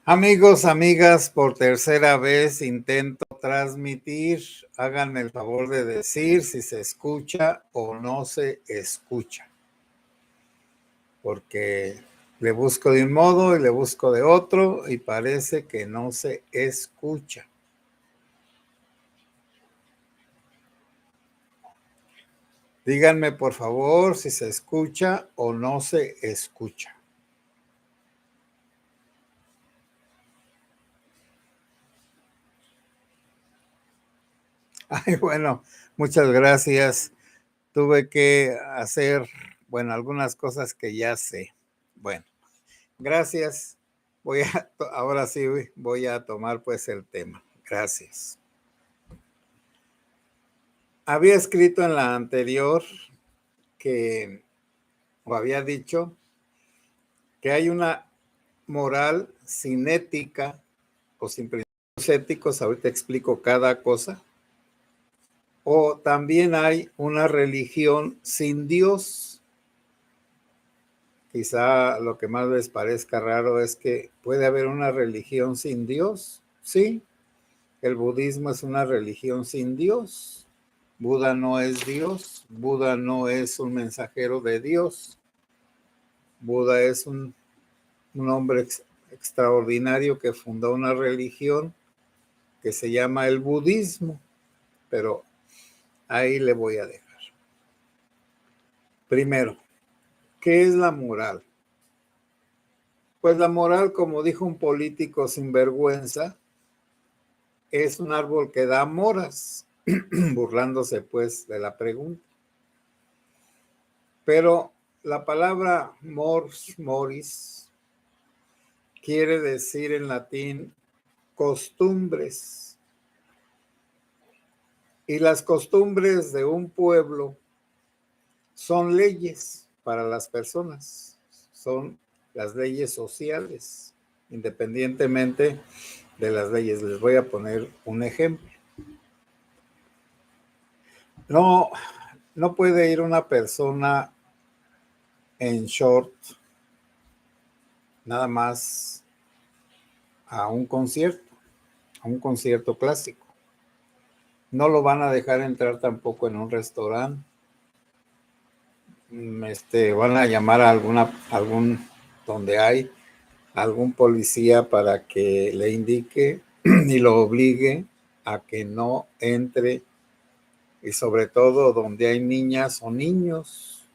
Amigos, amigas, por tercera vez intento transmitir. Háganme el favor de decir si se escucha o no se escucha. Porque le busco de un modo y le busco de otro y parece que no se escucha. Díganme por favor si se escucha o no se escucha. Ay, bueno, muchas gracias. Tuve que hacer, algunas cosas que ya sé. Bueno, gracias. Ahora sí voy a tomar pues el tema. Gracias. Había escrito en la anterior o había dicho que hay una moral sin ética o sin principios éticos. Ahorita explico cada cosa. O también hay una religión sin Dios. Quizá lo que más les parezca raro es que puede haber una religión sin Dios. Sí, el budismo es una religión sin Dios. Buda no es Dios. Buda no es un mensajero de Dios. Buda es un hombre extraordinario que fundó una religión que se llama el budismo. Pero ahí le voy a dejar. Primero, ¿qué es la moral? Pues la moral, como dijo un político sinvergüenza, es un árbol que da moras, burlándose pues de la pregunta. Pero la palabra mors moris quiere decir en latín costumbres. Y las costumbres de un pueblo son leyes para las personas, son las leyes sociales, independientemente de las leyes. Les voy a poner un ejemplo. No puede ir una persona en short nada más a un concierto clásico. No lo van a dejar entrar tampoco en un restaurante. Van a llamar a donde hay algún policía para que le indique y lo obligue a que no entre, y sobre todo donde hay niñas o niños.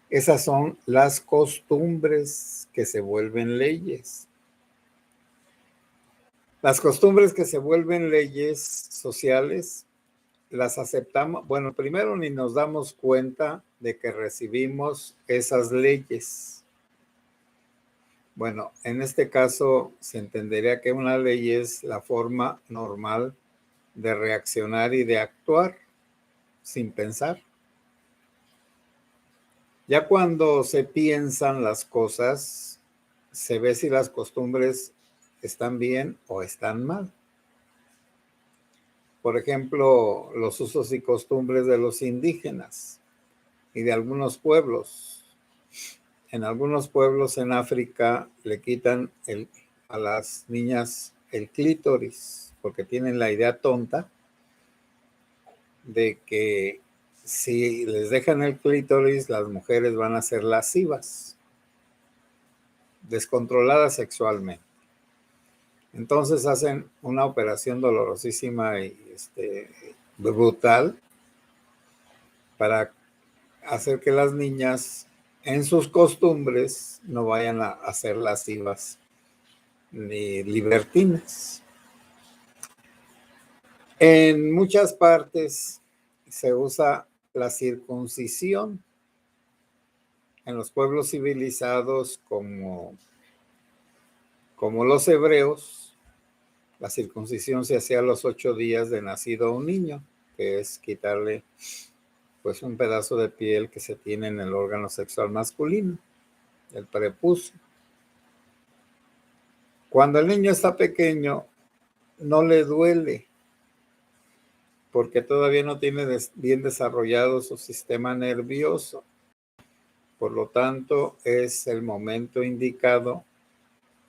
Esas son las costumbres que se vuelven leyes. Las costumbres que se vuelven leyes sociales las aceptamos. Bueno, primero ni nos damos cuenta de que recibimos esas leyes. Bueno, en este caso se entendería que una ley es la forma normal de reaccionar y de actuar sin pensar. Ya cuando se piensan las cosas, se ve si las costumbres están bien o están mal. Por ejemplo, los usos y costumbres de los indígenas y de algunos pueblos. En algunos pueblos en África le quitan a las niñas el clítoris porque tienen la idea tonta de que si les dejan el clítoris, las mujeres van a ser lascivas, descontroladas sexualmente. Entonces hacen una operación dolorosísima y brutal para hacer que las niñas en sus costumbres no vayan a ser lascivas ni libertinas. En muchas partes se usa la circuncisión. En los pueblos civilizados como los hebreos, la circuncisión se hacía a los 8 días de nacido un niño, que es quitarle pues un pedazo de piel que se tiene en el órgano sexual masculino, el prepucio. Cuando el niño está pequeño, no le duele, porque todavía no tiene bien desarrollado su sistema nervioso. Por lo tanto, es el momento indicado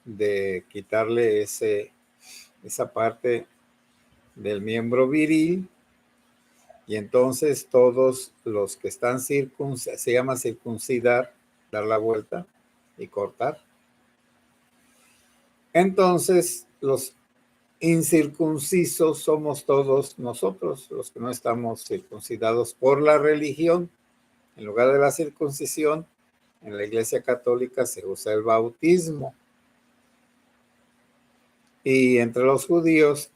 de quitarle esa parte del miembro viril, y entonces todos los que están circuncidados, se llama circuncidar, dar la vuelta y cortar. Entonces los incircuncisos somos todos nosotros, los que no estamos circuncidados por la religión. En lugar de la circuncisión, en la Iglesia Católica se usa el bautismo. Y entre los judíos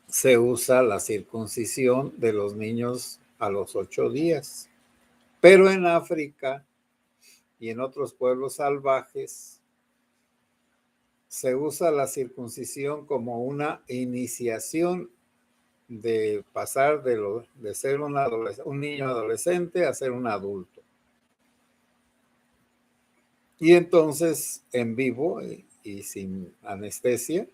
se usa la circuncisión de los niños a los 8 días. Pero en África y en otros pueblos salvajes se usa la circuncisión como una iniciación de pasar de ser un niño adolescente a ser un adulto. Y entonces en vivo y sin anestesia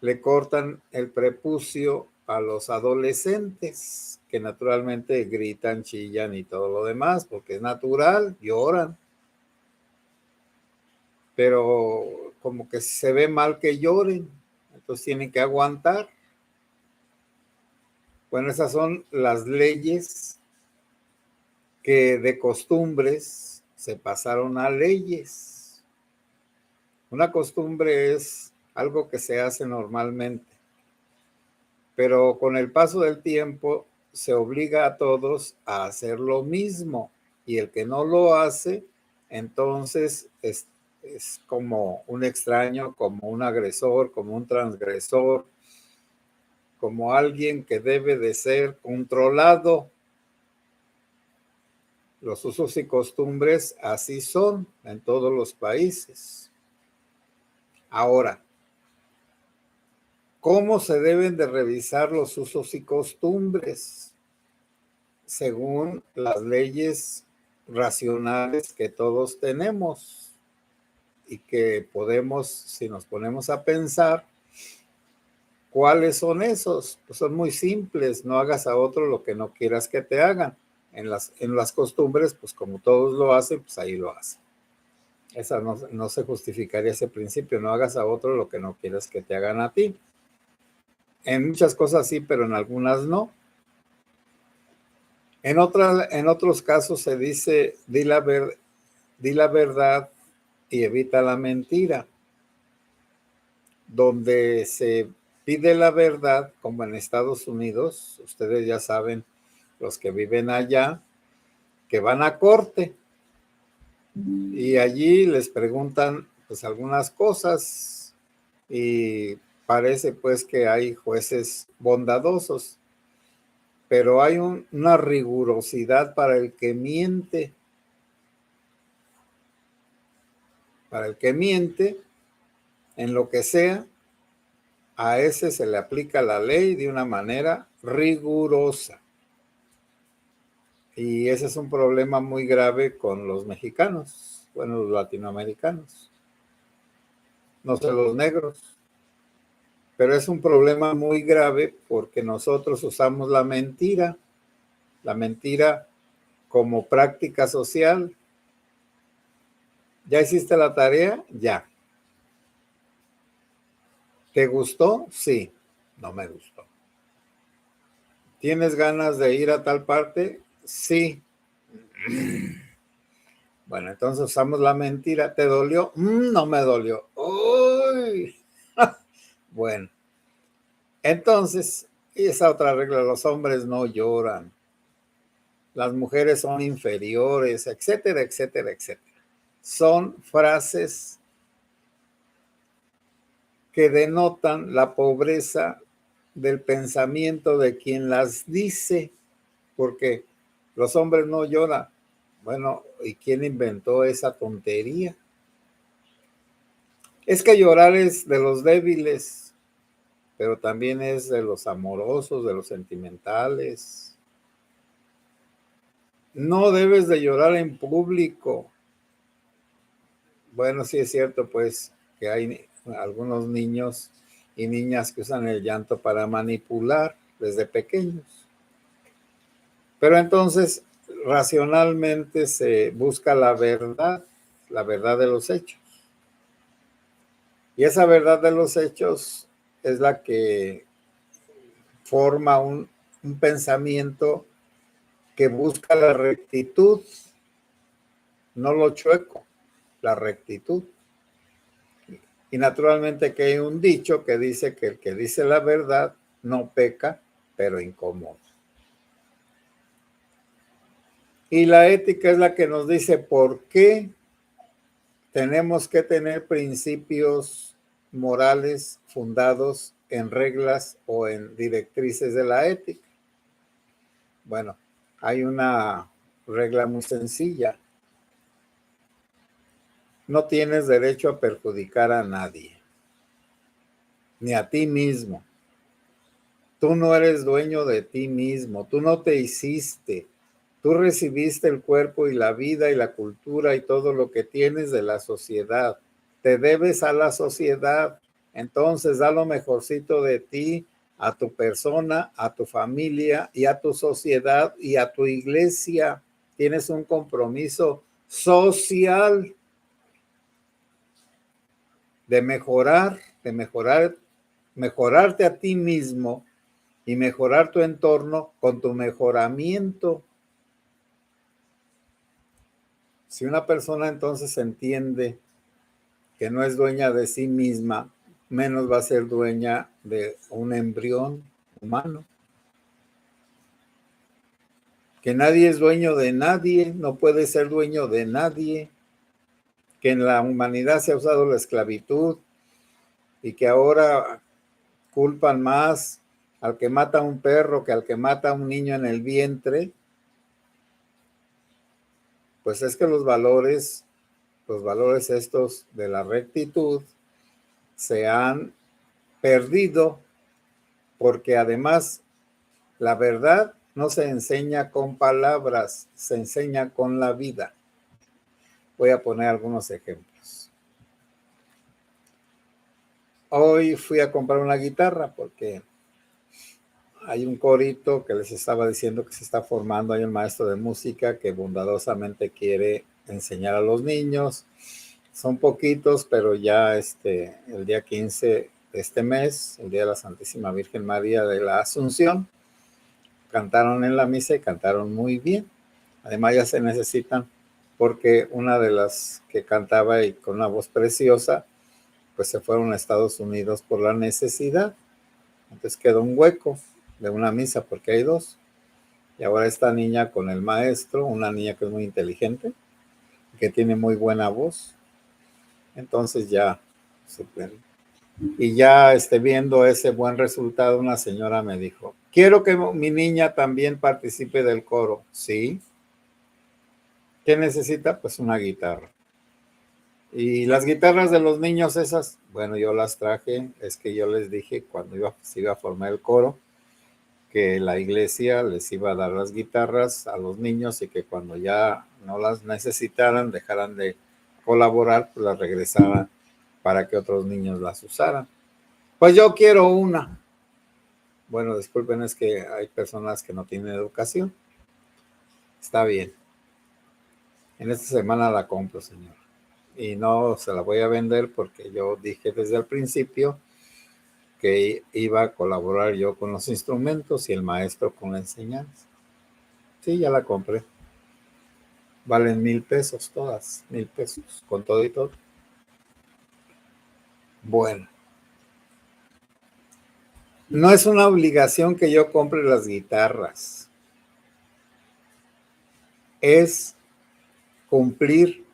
le cortan el prepucio a los adolescentes, que naturalmente gritan, chillan y todo lo demás, porque es natural, lloran. Pero como que se ve mal que lloren, entonces tienen que aguantar. Bueno, esas son las leyes que de costumbres se pasaron a leyes. Una costumbre es algo que se hace normalmente, pero con el paso del tiempo se obliga a todos a hacer lo mismo, y el que no lo hace, entonces es como un extraño, como un agresor, como un transgresor, como alguien que debe de ser controlado. Los usos y costumbres así son en todos los países. Ahora, ¿cómo se deben de revisar los usos y costumbres? Según las leyes racionales que todos tenemos y que podemos, si nos ponemos a pensar, ¿cuáles son esos? Pues son muy simples. No hagas a otro lo que no quieras que te hagan. En las costumbres, pues como todos lo hacen, pues ahí lo hacen. Esa no se justificaría ese principio. No hagas a otro lo que no quieras que te hagan a ti. En muchas cosas sí, pero en algunas no. En otros casos se dice, di la verdad y evita la mentira. Donde se pide la verdad, como en Estados Unidos, ustedes ya saben, los que viven allá, que van a corte y allí les preguntan pues algunas cosas, y parece pues que hay jueces bondadosos, pero hay una rigurosidad para el que miente. Para el que miente, en lo que sea, a ese se le aplica la ley de una manera rigurosa. Y ese es un problema muy grave con los mexicanos, bueno, los latinoamericanos, no sé, los negros. Pero es un problema muy grave porque nosotros usamos la mentira como práctica social. ¿Ya hiciste la tarea? Ya. ¿Te gustó? Sí. No me gustó. ¿Tienes ganas de ir a tal parte? Sí. Bueno, entonces usamos la mentira. ¿Te dolió? No me dolió. ¡Uy! Bueno, entonces, esa otra regla, los hombres no lloran, las mujeres son inferiores, etcétera, etcétera, etcétera. Son frases que denotan la pobreza del pensamiento de quien las dice, porque los hombres no lloran. Bueno, ¿y quién inventó esa tontería? Es que llorar es de los débiles, pero también es de los amorosos, de los sentimentales. No debes de llorar en público. Bueno, sí es cierto, pues, que hay algunos niños y niñas que usan el llanto para manipular desde pequeños. Pero entonces, racionalmente se busca la verdad de los hechos. Y esa verdad de los hechos es la que forma un pensamiento que busca la rectitud, no lo chueco, la rectitud. Y naturalmente que hay un dicho que dice que el que dice la verdad no peca, pero incomoda. Y la ética es la que nos dice por qué tenemos que tener principios morales fundados en reglas o en directrices de la ética. Bueno, hay una regla muy sencilla. No tienes derecho a perjudicar a nadie, ni a ti mismo. Tú no eres dueño de ti mismo, tú no te hiciste. Tú recibiste el cuerpo y la vida y la cultura y todo lo que tienes de la sociedad. Te debes a la sociedad. Entonces da lo mejorcito de ti a tu persona, a tu familia y a tu sociedad y a tu iglesia. Tienes un compromiso social de mejorarte a ti mismo y mejorar tu entorno con tu mejoramiento. Si una persona entonces entiende que no es dueña de sí misma, menos va a ser dueña de un embrión humano. Que nadie es dueño de nadie, no puede ser dueño de nadie. Que en la humanidad se ha usado la esclavitud y que ahora culpan más al que mata a un perro que al que mata a un niño en el vientre. Pues es que los valores estos de la rectitud se han perdido porque además la verdad no se enseña con palabras, se enseña con la vida. Voy a poner algunos ejemplos. Hoy fui a comprar una guitarra porque hay un corito que les estaba diciendo que se está formando. Hay un maestro de música que bondadosamente quiere enseñar a los niños. Son poquitos, pero ya el día 15 de este mes, el día de la Santísima Virgen María de la Asunción, cantaron en la misa y cantaron muy bien. Además ya se necesitan porque una de las que cantaba y con una voz preciosa, pues se fueron a Estados Unidos por la necesidad. Entonces quedó un hueco de una misa porque hay dos. Y ahora esta niña con el maestro, una niña que es muy inteligente, que tiene muy buena voz. Entonces ya, super. Y ya viendo ese buen resultado, una señora me dijo, quiero que mi niña también participe del coro. Sí. ¿Qué necesita? Pues una guitarra. Y las guitarras de los niños esas, bueno, yo las traje, es que yo les dije cuando se iba a formar el coro, que la iglesia les iba a dar las guitarras a los niños y que cuando ya no las necesitaran, dejaran de colaborar, pues las regresaran para que otros niños las usaran. Pues yo quiero una. Bueno, disculpen, es que hay personas que no tienen educación. Está bien. En esta semana la compro, señor. Y no se la voy a vender porque yo dije desde el principio que iba a colaborar yo con los instrumentos y el maestro con la enseñanza. Sí, ya la compré. Valen $1,000 todas, $1,000 con todo y todo. Bueno, no es una obligación que yo compre las guitarras. Es cumplir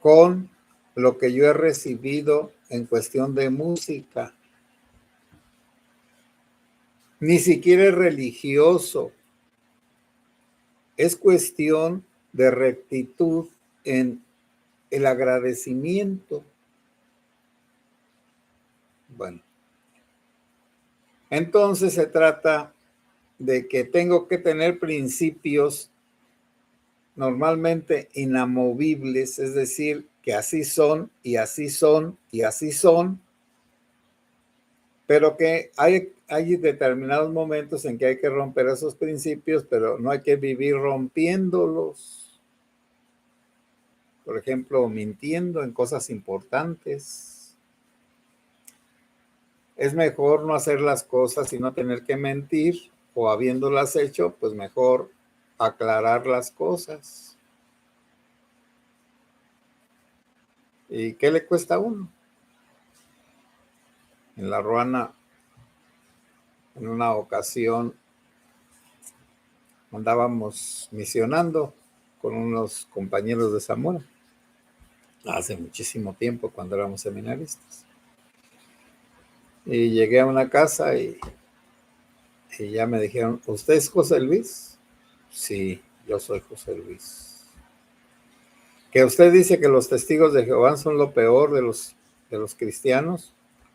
con lo que yo he recibido en cuestión de música. Ni siquiera es religioso. Es cuestión de rectitud en el agradecimiento. Bueno, entonces se trata de que tengo que tener principios normalmente inamovibles, es decir, que así son y así son y así son, pero que hay determinados momentos en que hay que romper esos principios, pero no hay que vivir rompiéndolos. Por ejemplo, mintiendo en cosas importantes, es mejor no hacer las cosas y no tener que mentir, o habiéndolas hecho, pues mejor aclarar las cosas. ¿Y qué le cuesta a uno? En La Ruana, en una ocasión, andábamos misionando con unos compañeros de Zamora, hace muchísimo tiempo, cuando éramos seminaristas. Y llegué a una casa y ya me dijeron, ¿usted es José Luis? Sí, yo soy José Luis. ¿Que usted dice que los testigos de Jehová son lo peor de los cristianos?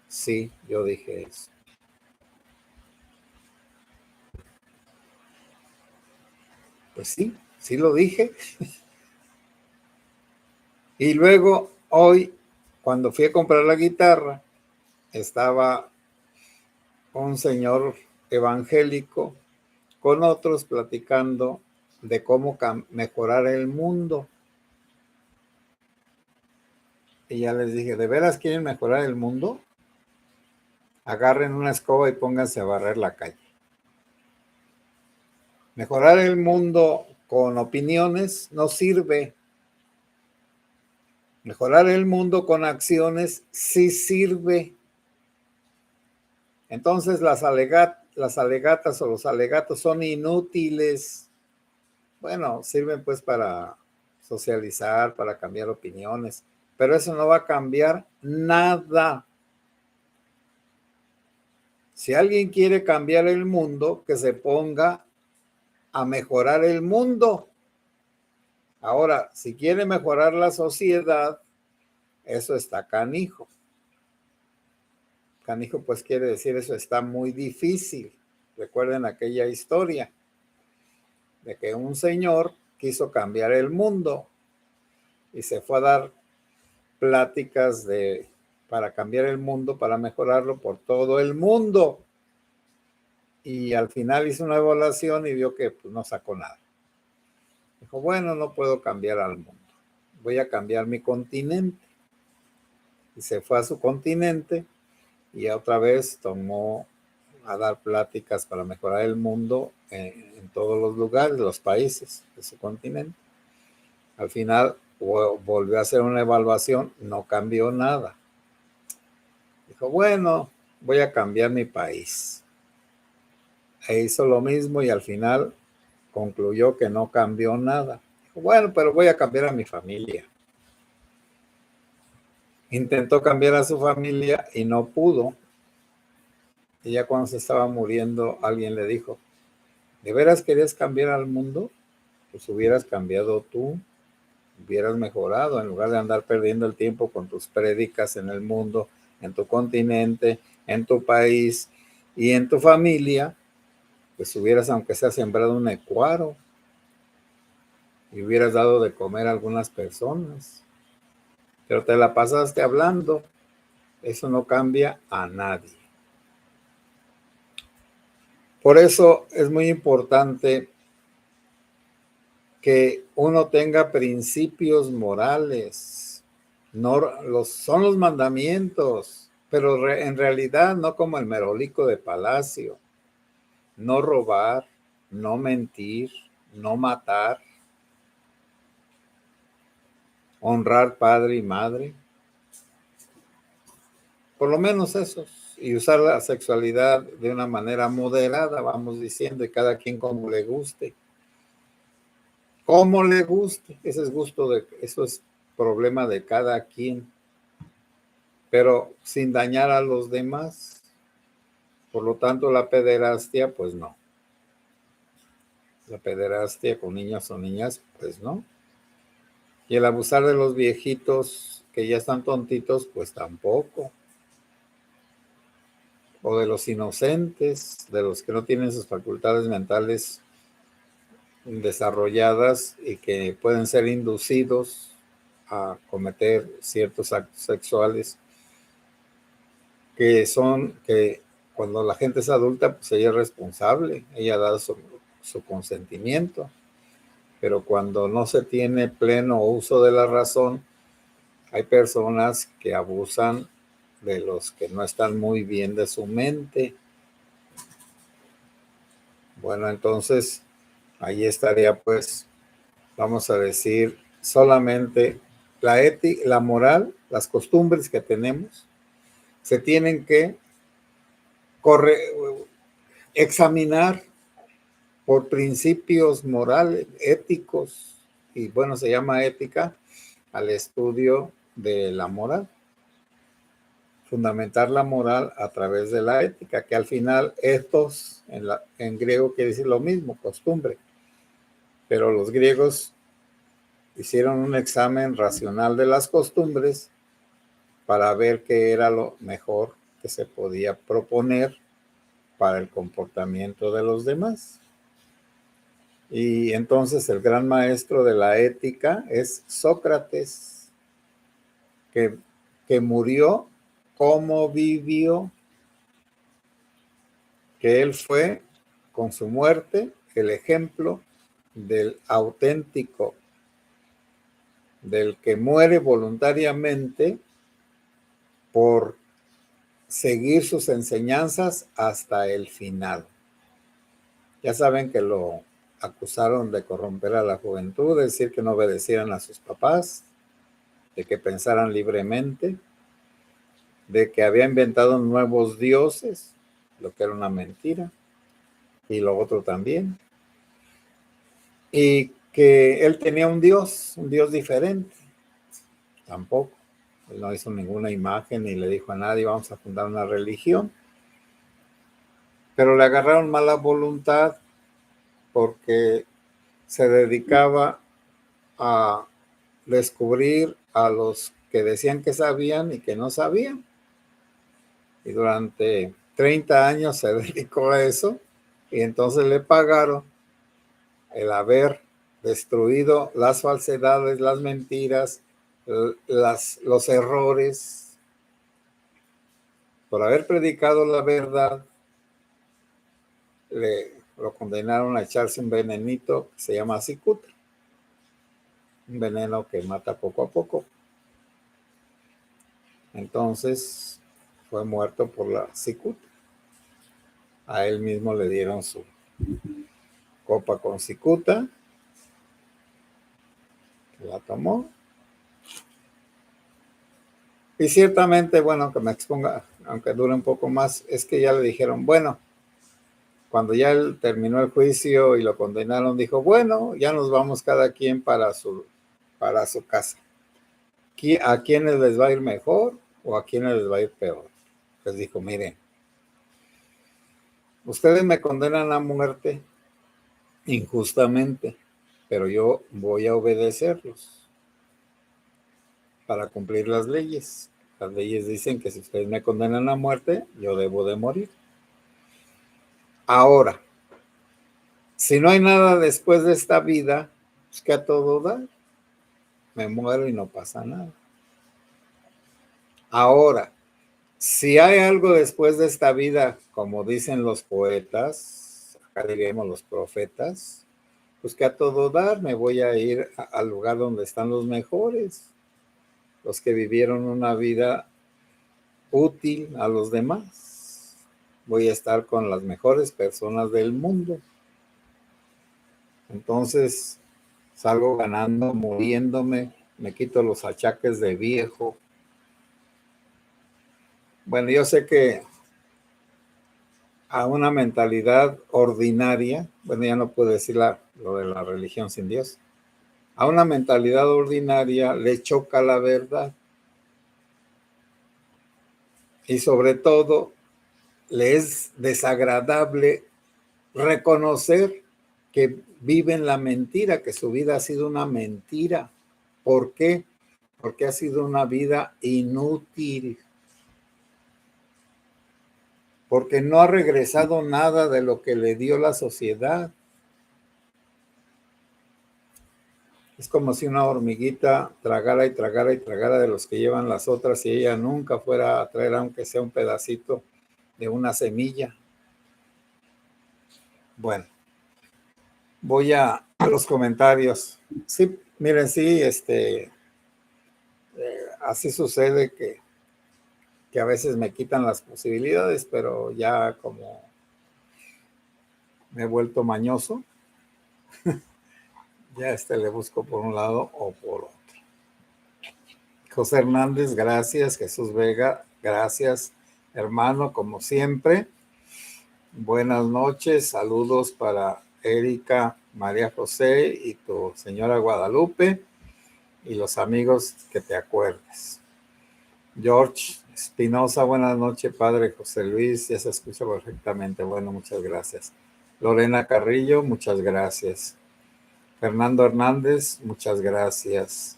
Sí, yo dije eso. Pues sí, sí lo dije. Y luego, hoy, cuando fui a comprar la guitarra, estaba un señor evangélico con otros platicando de cómo mejorar el mundo. Y ya les dije, ¿de veras quieren mejorar el mundo? Agarren una escoba y pónganse a barrer la calle. Mejorar el mundo con opiniones no sirve. Mejorar el mundo con acciones sí sirve. Entonces las alegatas o los alegatos son inútiles. Bueno, sirven pues para socializar, para cambiar opiniones, pero eso no va a cambiar nada. Si alguien quiere cambiar el mundo, que se ponga a mejorar el mundo. Ahora, si quiere mejorar la sociedad, eso está canijo. Canijo pues quiere decir eso está muy difícil. Recuerden aquella historia de que un señor quiso cambiar el mundo y se fue a dar pláticas para cambiar el mundo, para mejorarlo por todo el mundo. Y al final hizo una evaluación y vio que pues, no sacó nada. Dijo, bueno, no puedo cambiar al mundo. Voy a cambiar mi continente. Y se fue a su continente y otra vez tomó a dar pláticas para mejorar el mundo en todos los lugares, los países de su continente. Al final volvió a hacer una evaluación, no cambió nada. Dijo, bueno, voy a cambiar mi país. E hizo lo mismo y al final concluyó que no cambió nada. Dijo, bueno, pero voy a cambiar a mi familia. Intentó cambiar a su familia y no pudo. Y ya cuando se estaba muriendo, alguien le dijo, ¿de veras querías cambiar al mundo? Pues hubieras cambiado tú, hubieras mejorado, en lugar de andar perdiendo el tiempo con tus prédicas en el mundo, en tu continente, en tu país y en tu familia, pues hubieras, aunque sea, sembrado un ecuaro y hubieras dado de comer a algunas personas. Pero te la pasaste hablando, eso no cambia a nadie. Por eso es muy importante que uno tenga principios morales. No, son los mandamientos, pero en realidad no como el merolico de palacio. No robar, no mentir, no matar, honrar padre y madre. Por lo menos esos. Y usar la sexualidad de una manera moderada, vamos diciendo, y cada quien como le guste. Como le guste. Ese es eso es problema de cada quien. Pero sin dañar a los demás. Por lo tanto, la pederastia, pues no. La pederastia con niños o niñas, pues no. Y el abusar de los viejitos que ya están tontitos, pues tampoco. O de los inocentes, de los que no tienen sus facultades mentales desarrolladas y que pueden ser inducidos a cometer ciertos actos sexuales que cuando la gente es adulta, pues ella es responsable, ella da su consentimiento, pero cuando no se tiene pleno uso de la razón, hay personas que abusan de los que no están muy bien de su mente. Bueno, entonces ahí estaría, pues, vamos a decir, solamente la ética, la moral, las costumbres que tenemos, se tienen que examinar por principios morales, éticos, y bueno, se llama ética al estudio de la moral. Fundamentar la moral a través de la ética, que al final ethos en griego quiere decir lo mismo, costumbre. Pero los griegos hicieron un examen racional de las costumbres para ver qué era lo mejor que se podía proponer para el comportamiento de los demás. Y entonces el gran maestro de la ética es Sócrates, que murió, cómo vivió, que él fue, con su muerte, el ejemplo del auténtico, del que muere voluntariamente por seguir sus enseñanzas hasta el final. Ya saben que lo acusaron de corromper a la juventud, de decir que no obedecieran a sus papás, de que pensaran libremente, de que había inventado nuevos dioses, lo que era una mentira, y lo otro también. Y que él tenía un dios diferente. Tampoco. Él no hizo ninguna imagen ni le dijo a nadie, vamos a fundar una religión. Pero le agarraron mala voluntad porque se dedicaba a descubrir a los que decían que sabían y que no sabían. Y durante 30 años se dedicó a eso y entonces le pagaron el haber destruido las falsedades, las mentiras, los errores, por haber predicado la verdad. Lo condenaron a echarse un venenito que se llama cicuta, un veneno que mata poco a poco. Entonces fue muerto por la cicuta. A él mismo le dieron su copa con cicuta, la tomó. Y ciertamente, bueno, que me exponga, aunque dure un poco más, es que ya le dijeron, bueno, cuando ya él terminó el juicio y lo condenaron, dijo, bueno, ya nos vamos cada quien para su casa. ¿A quiénes les va a ir mejor o a quiénes les va a ir peor? Les dijo, miren, ustedes me condenan a muerte injustamente, pero yo voy a obedecerlos para cumplir las leyes. Las leyes dicen que si ustedes me condenan a muerte, yo debo de morir. Ahora, si no hay nada después de esta vida, pues que a todo da. Me muero y no pasa nada. Ahora, si hay algo después de esta vida, como dicen los poetas, acá diríamos los profetas, pues que a todo dar me voy a ir al lugar donde están los mejores, los que vivieron una vida útil a los demás. Voy a estar con las mejores personas del mundo. Entonces salgo ganando, muriéndome, me quito los achaques de viejo. Bueno, yo sé que a una mentalidad ordinaria, bueno, ya no puedo decir lo de la religión sin Dios, a una mentalidad ordinaria le choca la verdad. Y sobre todo, le es desagradable reconocer que viven la mentira, que su vida ha sido una mentira. ¿Por qué? Porque ha sido una vida inútil. Porque no ha regresado nada de lo que le dio la sociedad. Es como si una hormiguita tragara y tragara y tragara de los que llevan las otras y ella nunca fuera a traer aunque sea un pedacito de una semilla. Bueno, voy a los comentarios. Sí, miren, sí, así sucede que que a veces me quitan las posibilidades, pero ya como me he vuelto mañoso, ya le busco por un lado o por otro. José Hernández, gracias. Jesús Vega, gracias, hermano, como siempre. Buenas noches, saludos para Erika, María José y tu señora Guadalupe y los amigos que te acuerdes. George Espinosa, buenas noches, padre José Luis, ya se escucha perfectamente. Bueno, muchas gracias. Lorena Carrillo, muchas gracias. Fernando Hernández, muchas gracias.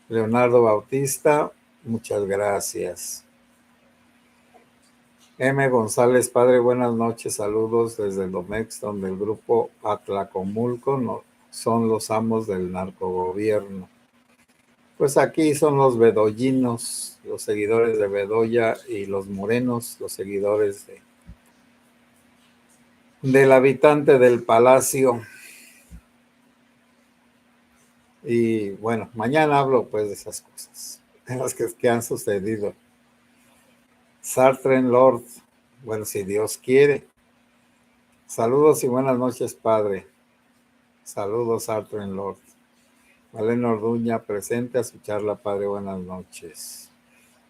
Leonardo Bautista, muchas gracias. M. González, padre, buenas noches, saludos desde el Domex, donde el grupo Atlacomulco no, son los amos del narcogobierno. Pues aquí son los bedoyinos, los seguidores de Bedoya, y los morenos, los seguidores del habitante del palacio. Y bueno, mañana hablo pues de esas cosas, de las que han sucedido. Sartre Lord, bueno, si Dios quiere. Saludos y buenas noches, padre. Saludos, Sartre Lord. Malena Orduña, presente a su charla, padre, buenas noches.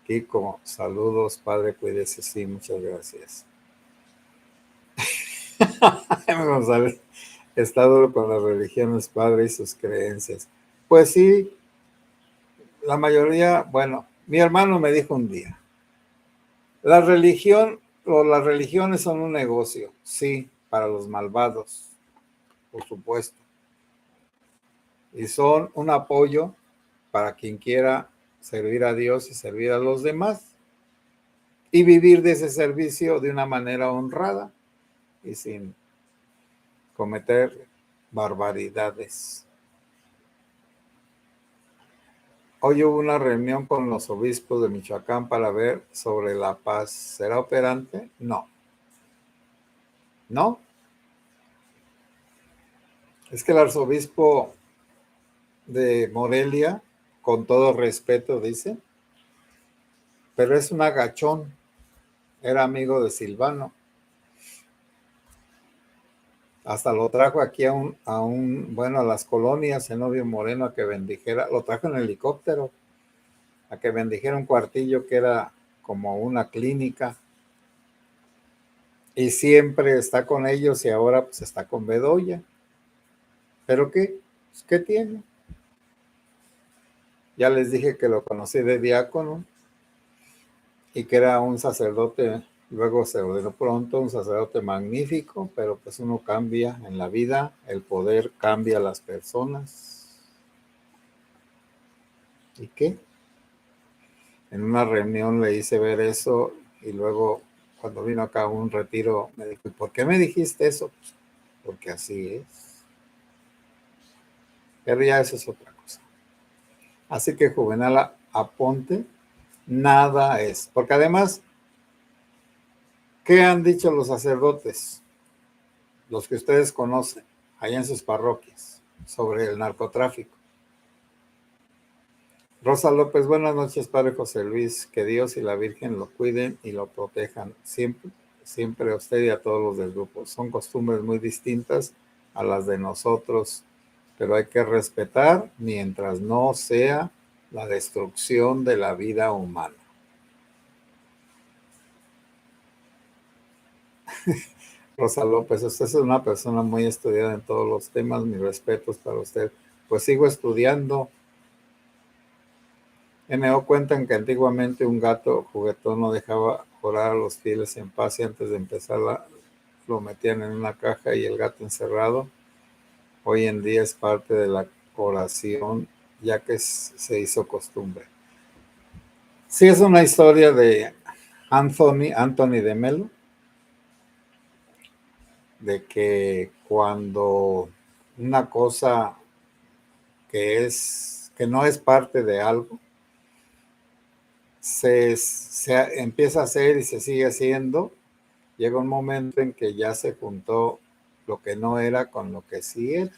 Kiko, saludos, padre, cuídese, sí, muchas gracias. González, está duro con las religiones, padre, y sus creencias. Pues sí, la mayoría, bueno, mi hermano me dijo un día, la religión o las religiones son un negocio, sí, para los malvados, por supuesto, y son un apoyo para quien quiera servir a Dios y servir a los demás y vivir de ese servicio de una manera honrada y sin cometer barbaridades. Hoy hubo una reunión con los obispos de Michoacán para ver sobre la paz. ¿Será operante? No. ¿No? Es que el arzobispo de Morelia, con todo respeto, dice, pero es un agachón. Era amigo de Silvano. Hasta lo trajo aquí bueno, a las colonias, Zenobio Moreno, a que bendijera, lo trajo en helicóptero, a que bendijera un cuartillo que era como una clínica. Y siempre está con ellos y ahora pues está con Bedoya. ¿Pero qué? Pues, ¿qué tiene? Ya les dije que lo conocí de diácono y que era un sacerdote, luego se ordenó pronto, un sacerdote magnífico, pero pues uno cambia en la vida, el poder cambia a las personas. ¿Y qué? En una reunión le hice ver eso y luego cuando vino acá a un retiro me dijo, ¿y por qué me dijiste eso? Pues, porque así es. Pero ya eso es otra cosa. Así que Juvenal Aponte, nada es. Porque además, ¿qué han dicho los sacerdotes? Los que ustedes conocen, allá en sus parroquias, sobre el narcotráfico. Rosa López, buenas noches, padre José Luis. Que Dios y la Virgen lo cuiden y lo protejan siempre, siempre a usted y a todos los del grupo. Son costumbres muy distintas a las de nosotros, pero hay que respetar mientras no sea la destrucción de la vida humana. Rosa López, usted es una persona muy estudiada en todos los temas, mis respetos para usted. Pues sigo estudiando. NO cuentan que antiguamente un gato juguetón no dejaba orar a los fieles en paz y antes de empezar lo metían en una caja y el gato encerrado. Hoy en día es parte de la oración ya que se hizo costumbre. Sí, es una historia de Anthony de Melo, de que cuando una cosa que no es parte de algo, se empieza a hacer y se sigue haciendo, llega un momento en que ya se juntó lo que no era con lo que sí era.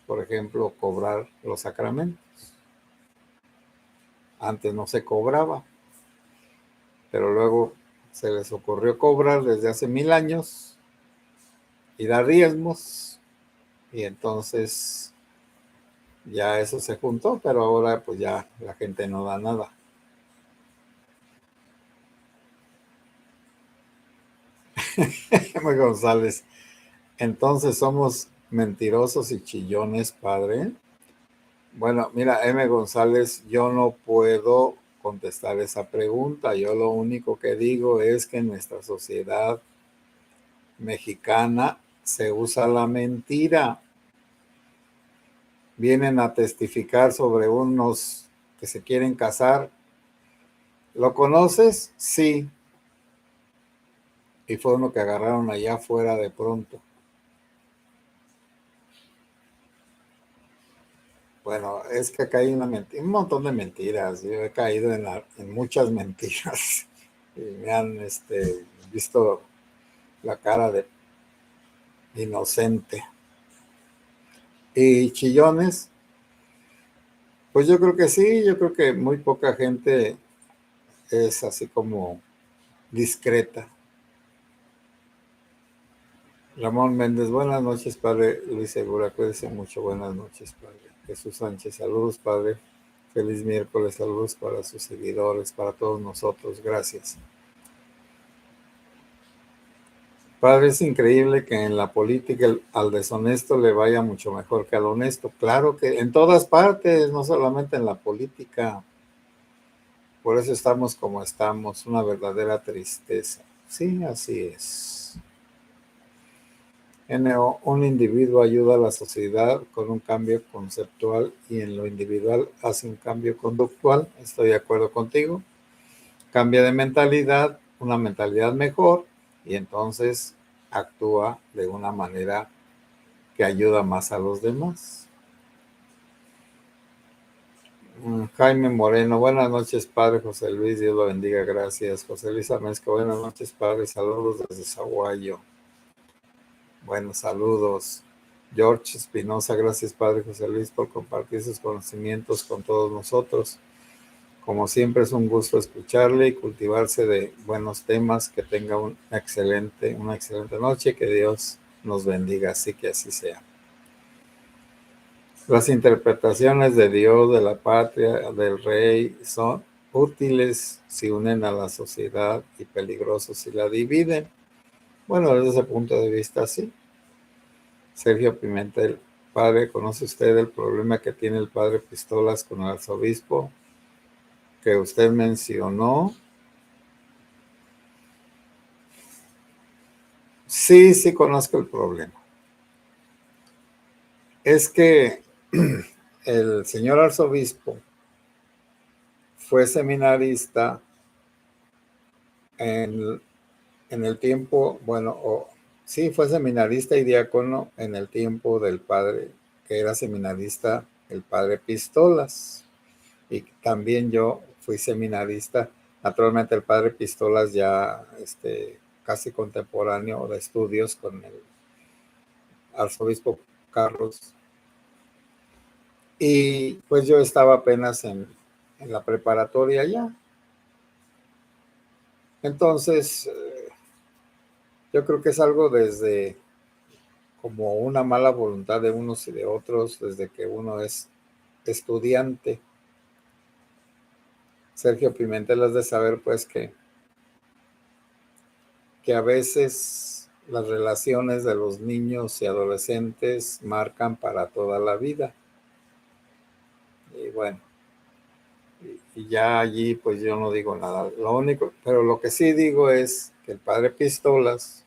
Por ejemplo, cobrar los sacramentos. Antes no se cobraba. pero luego se les ocurrió cobrar desde hace 1000 años y dar diezmos, y entonces ya eso se juntó, pero ahora pues ya la gente no da nada. M. González, entonces somos mentirosos y chillones, padre. Bueno, mira, M. González, yo no puedo contestar esa pregunta. Yo lo único que digo es que en nuestra sociedad mexicana se usa la mentira. Vienen a testificar sobre unos que se quieren casar. ¿Lo conoces? Sí. Y fue uno que agarraron allá afuera de pronto. Bueno, es que acá hay un montón de mentiras. Yo he caído en muchas mentiras. Y me han visto la cara de inocente. Y chillones, pues yo creo que sí, yo creo que muy poca gente es así como discreta. Ramón Méndez, buenas noches, padre. Luis Segura, cuídese mucho. Buenas noches, padre. Jesús Sánchez, saludos, padre. Feliz miércoles, saludos para sus seguidores, para todos nosotros. Gracias. Padre, es increíble que en la política al deshonesto le vaya mucho mejor que al honesto. Claro que en todas partes, no solamente en la política. Por eso estamos como estamos, una verdadera tristeza. Sí, así es. Un individuo ayuda a la sociedad con un cambio conceptual y en lo individual hace un cambio conductual. Estoy de acuerdo contigo. Cambia de mentalidad, una mentalidad mejor, y entonces actúa de una manera que ayuda más a los demás. Jaime Moreno, buenas noches, padre. José Luis, Dios lo bendiga, gracias. José Luis Amezca, buenas noches, padre. Saludos desde Zaguayo. Buenos saludos. George Espinosa, gracias, padre José Luis, por compartir sus conocimientos con todos nosotros. Como siempre, es un gusto escucharle y cultivarse de buenos temas. Que tenga una excelente noche. Que Dios nos bendiga, así que así sea. Las interpretaciones de Dios, de la patria, del rey, son útiles si unen a la sociedad y peligrosos si la dividen. Bueno, desde ese punto de vista, sí. Sergio Pimentel, padre, ¿conoce usted el problema que tiene el padre Pistolas con el arzobispo que usted mencionó? Sí, sí conozco el problema. Es que el señor arzobispo fue seminarista en el tiempo, sí, fue seminarista y diácono en el tiempo del padre, que era seminarista, el padre Pistolas. Y también yo fui seminarista. Naturalmente el padre Pistolas ya casi contemporáneo de estudios con el arzobispo Carlos. Y pues yo estaba apenas en la preparatoria ya. Entonces, yo creo que es algo desde como una mala voluntad de unos y de otros, desde que uno es estudiante. Sergio Pimentel, has de saber pues que a veces las relaciones de los niños y adolescentes marcan para toda la vida. Y bueno, y ya allí pues yo no digo nada. Lo único, pero lo que sí digo es que el padre Pistolas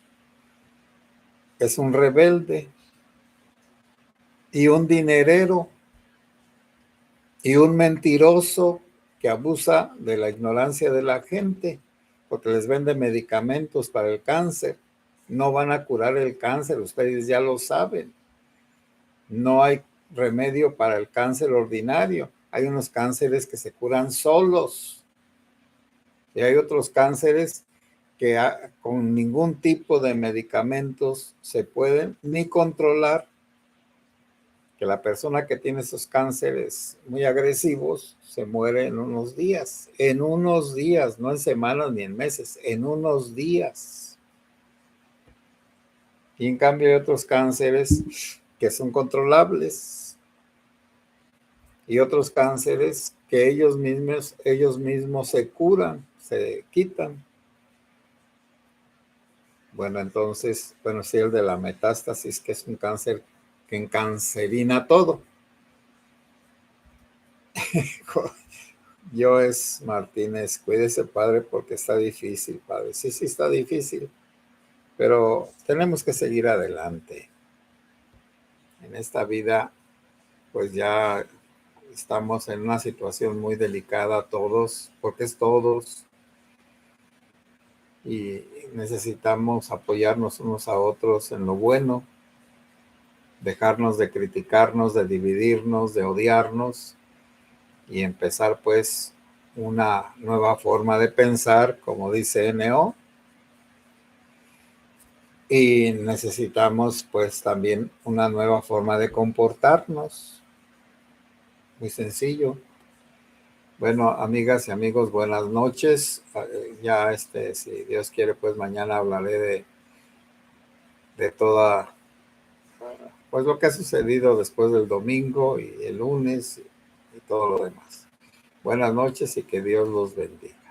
es un rebelde y un dinerero y un mentiroso que abusa de la ignorancia de la gente porque les vende medicamentos para el cáncer. No van a curar el cáncer, ustedes ya lo saben. No hay remedio para el cáncer ordinario. Hay unos cánceres que se curan solos y hay otros cánceres que con ningún tipo de medicamentos se pueden ni controlar, que que la persona que tiene esos cánceres muy agresivos se muere en unos días, no en semanas ni en meses, en unos días. Y en cambio hay otros cánceres que son controlables y otros cánceres que ellos mismos se curan, se quitan. Bueno, entonces, sí, el de la metástasis, que es un cáncer que encancerina todo. Joes Martínez, cuídese, padre, porque está difícil, padre. Sí, está difícil, pero tenemos que seguir adelante. En esta vida, pues ya estamos en una situación muy delicada todos, porque es todos, y necesitamos apoyarnos unos a otros en lo bueno, dejarnos de criticarnos, de dividirnos, de odiarnos, y empezar pues una nueva forma de pensar, como dice N.O., y necesitamos pues también una nueva forma de comportarnos. Muy sencillo. Bueno, amigas y amigos, buenas noches. Ya si Dios quiere, pues mañana hablaré de toda, pues lo que ha sucedido después del domingo y el lunes y todo lo demás. Buenas noches y que Dios los bendiga.